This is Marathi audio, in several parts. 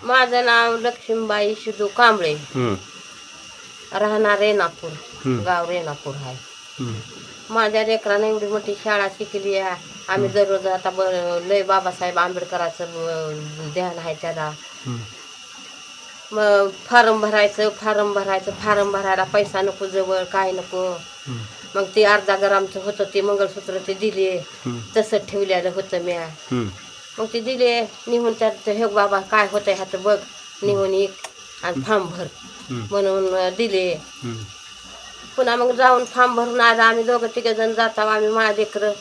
माझं नाव लक्ष्मीबाई शिदू कांबळे, राहणार रेणापूर, गाव रेणापूर आहे. माझ्या लेकरानं एवढी मोठी शाळा शिकली आहे. आम्ही दररोज आता लय बाबासाहेब आंबेडकराचं ध्यान आहे त्याला. मग फार्म भरायला पैसा नको जवळ, काय नको. मग ते अर्धा ग्रामचं होतं ते मंगळसूत्र ते दिले, तसं ठेवलेलं होतं म्या. मग ते दिले निघून, त्यात हे बाबा काय होतं ह्याचं बघ, निघून एक आणि फॉर्म भर म्हणून दिले. पुन्हा मग जाऊन फॉर्म भरून आला. आम्ही दोघं तिघ जण जाता. आम्ही माझ्या लेकरं,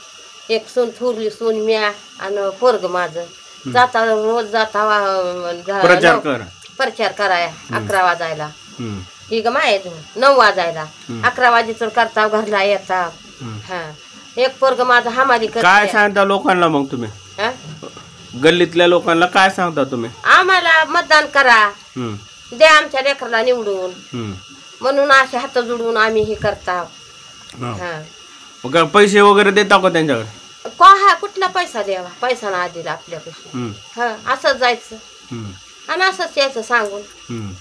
एक सून थोरली सून म्या आणि पोरग माझं जाता, रोज जाता प्रचार कराया 11 वाजायला. ही ग माय 9 वाजायला 11 वाजेचं करता घरला येता. हा एक पोरग माझं हमाली करता. काय सांगता लोकांना मग तुम्ही? गल्लीतल्या लोकांना काय सांगता तुम्ही? आम्हाला मतदान करा, द्या आमच्या लेकराला निवडून म्हणून असे हात जोडून आम्ही हे करता. पैसे वगैरे देता का त्यांच्याकडे? हा कुठला पैसा द्यावा, पैसा ना दिला आपल्यापाशी. हा असंच जायचं आणि असंच यायचं सांगून.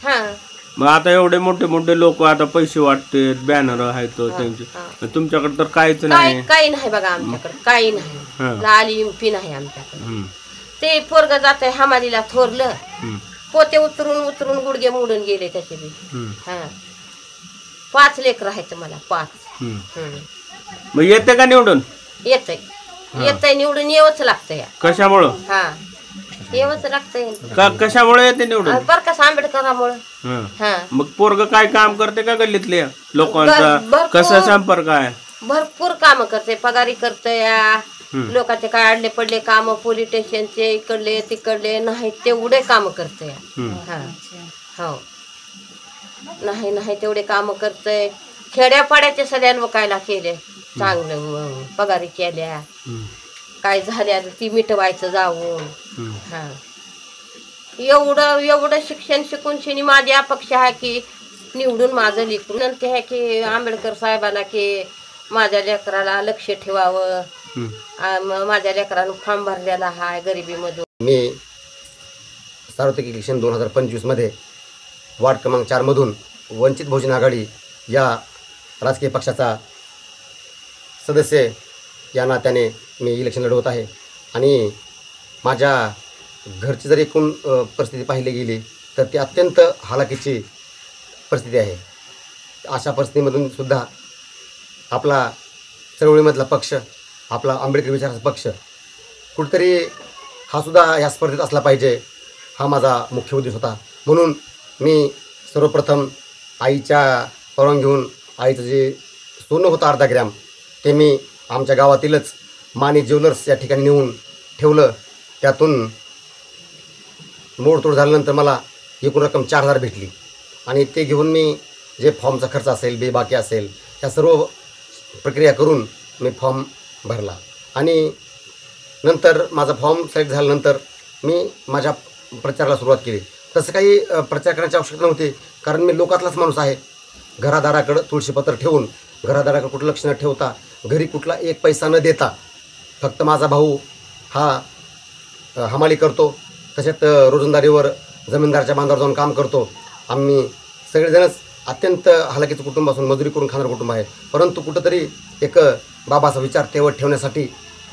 हा मग आता एवढे मोठे मोठे लोक आता पैसे वाटते, बॅनर आहेत त्यांचे, तुमच्याकडे तर काहीच नाही. काही नाही बघा आमच्याकडे, काही नाही. लाली युपी नाही आमच्याकडे. ते पोरग जात हमालीला थोरलं, पोते उतरून गुडघे मोडून गेले त्याचे बी. हा 5 लेकर आहेत मला, 5. मग येते का निवडून? येतय निवडून येवच लागतंय. कशामुळं? हा येवच लागतंय. कशामुळे येते निवडून? प्रकाश आंबेडकरामुळे. मग पोरग काय काम करते का गल्लीतल्या लोकांचा? कसा संपर्क आहे? भरपूर काम करते, पगारी करते. लोकांचे काय अडले पडले काम, पोलीस स्टेशनचे इकडले तिकडले नाही तेवढे काम करते. हो नाही तेवढे काम करते. खेड्यापाड्याचे सगळ्या लोकायला केले, चांगलं पगारी केल्या. काय झाल्या ती मिटवायचं जाऊन. हा एवढं शिक्षण शिकून शिनी माझी अपेक्षा आहे की निवडून माझं लेकरू नंतर आहे की आंबेडकर साहेबांना की माझ्या लेकराला लक्ष ठेवावं. माझ्या लेकरानं फॉर्म भरलेला आहे गरिबीमधून. मी सार्वत्रिक इलेक्शन 2025 मध्ये वार्ड क्रमांक 4 मधून वंचित बहुजन आघाडी या राजकीय पक्षाचा सदस्य या नात्याने मी इलेक्शन लढवत आहे. आणि माझ्या घरची जर एकूण परिस्थिती पाहिली गेली तर ती अत्यंत हालाकीची परिस्थिती आहे. अशा परिस्थितीमधून सुद्धा आपला चळवळीमधला पक्ष, आपला आंबेडकर विचाराचा पक्ष कुठेतरी हा सुद्धा या स्पर्धेत असला पाहिजे, हा माझा मुख्य उद्देश होता. म्हणून मी सर्वप्रथम आईच्या परवानगी घेऊन आईचं जे सोनं होतं 1/2 ग्रॅम ते मी आमच्या गावातीलच माने ज्वेलर्स या ठिकाणी नेऊन ठेवलं. त्यातून मोडतोड झाल्यानंतर मला एकूण रक्कम 4000 भेटली. आणि ते घेऊन मी जे फॉर्मचा खर्च असेल, बेबाकी असेल, या सर्व प्रक्रिया करून मी फॉर्म भरला. आणि नंतर माझा फॉर्म सिलेक्ट झाल्यानंतर मी माझ्या प्रचाराला सुरुवात केली. तसं काही प्रचार करण्याची आवश्यकता नव्हती, कारण मी लोकातलाच माणूस आहे. घरादाराकडं तुळशीपत्र ठेवून, घरादाराकडं कुठं लक्ष न ठेवता, घरी कुठला एक पैसा न देता, फक्त माझा भाऊ हा हमाली करतो, तसेच रोजंदारीवर जमीनदाराच्या बांधावर जाऊन काम करतो. आम्ही सगळेजणच अत्यंत हालाकीचं कुटुंब असून मजुरी करून खाणारं कुटुंब आहे. परंतु कुठंतरी एक बाबाचा विचार तेवढ ठेवण्यासाठी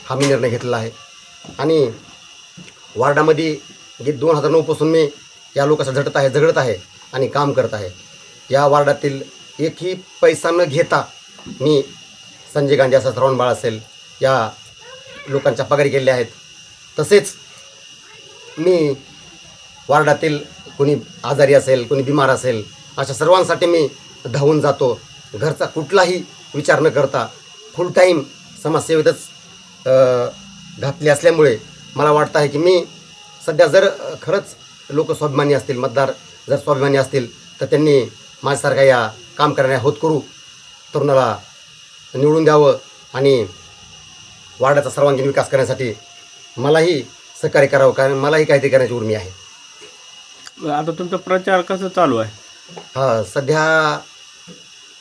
हा मी निर्णय घेतलेला आहे. आणि वार्डामध्ये 2009 पासून मी या लोकांचा झगडत आहे आणि काम करत आहे. या वार्डातील एकही पैसा न घेता मी संजय गांधी असा श्रावण बाळ असेल या लोकांच्या पगारी केलेल्या आहेत. तसेच मी वार्डातील कोणी आजारी असेल, कोणी बिमार असेल, अशा सर्वांसाठी मी धावून जातो. घरचा कुठलाही विचार न करता फुल टाईम समाजसेवेतच घातली असल्यामुळे मला वाटतं आहे की मी सध्या जर खरंच लोक स्वाभिमानी असतील, मतदार जर स्वाभिमानी असतील, तर त्यांनी माझ्यासारखा या काम करणाऱ्या होतकरू तरुणाला निवडून द्यावं आणि वार्डाचा सर्वांगीण विकास करण्यासाठी मलाही सहकार्य करावं, कारण मलाही काहीतरी करण्याची उर्मी आहे. आता तुमचा प्रचार कसं चालू आहे? हां, सध्या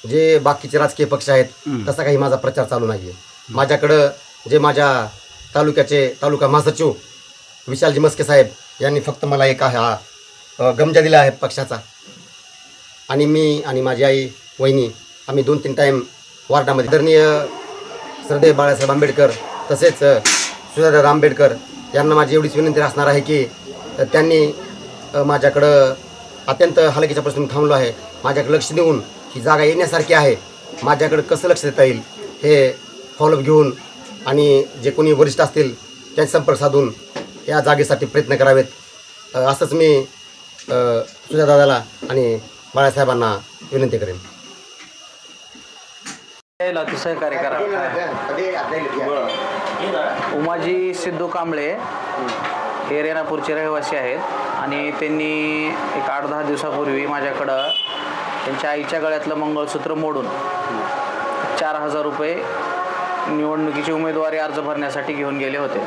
जे बाकीचे राजकीय पक्ष आहेत तसा काही माझा प्रचार चालू नाही आहे. माझ्याकडं जे माझ्या तालुक्याचे तालुका महासचिव विशालजी मस्के साहेब यांनी फक्त मला एक गमजा दिला आहे पक्षाचा. आणि मी आणि माझी आई वहिनी आम्ही 2-3 टाईम वार्डामध्ये आदरणीय श्रद्धेय बाळासाहेब आंबेडकर तसेच सुजाताताई आंबेडकर यांना माझी एवढीच विनंती असणार आहे की त्यांनी माझ्याकडं अत्यंत हलकीच्या प्रश्न थांबलो आहे, माझ्याकडे लक्ष देऊन ही जागा येण्यासारखी आहे, माझ्याकडे कसं लक्ष देता येईल हे फॉलोअप घेऊन आणि जे कोणी वरिष्ठ असतील त्यांचे संपर्क साधून या जागेसाठी प्रयत्न करावेत. असंच मी सुजातादादाला आणि बाळासाहेबांना विनंती करेन. सहकार्य करा. उमाजी सिद्धू कांबळे हे रेणापूरचे रहिवासी आहेत आणि त्यांनी एक 8-10 दिवसापूर्वी माझ्याकडं त्यांच्या आईच्या गळ्यातलं मंगळसूत्र मोडून 4,000 रुपये निवडणुकीची उमेदवारी अर्ज भरण्यासाठी घेऊन गेले होते.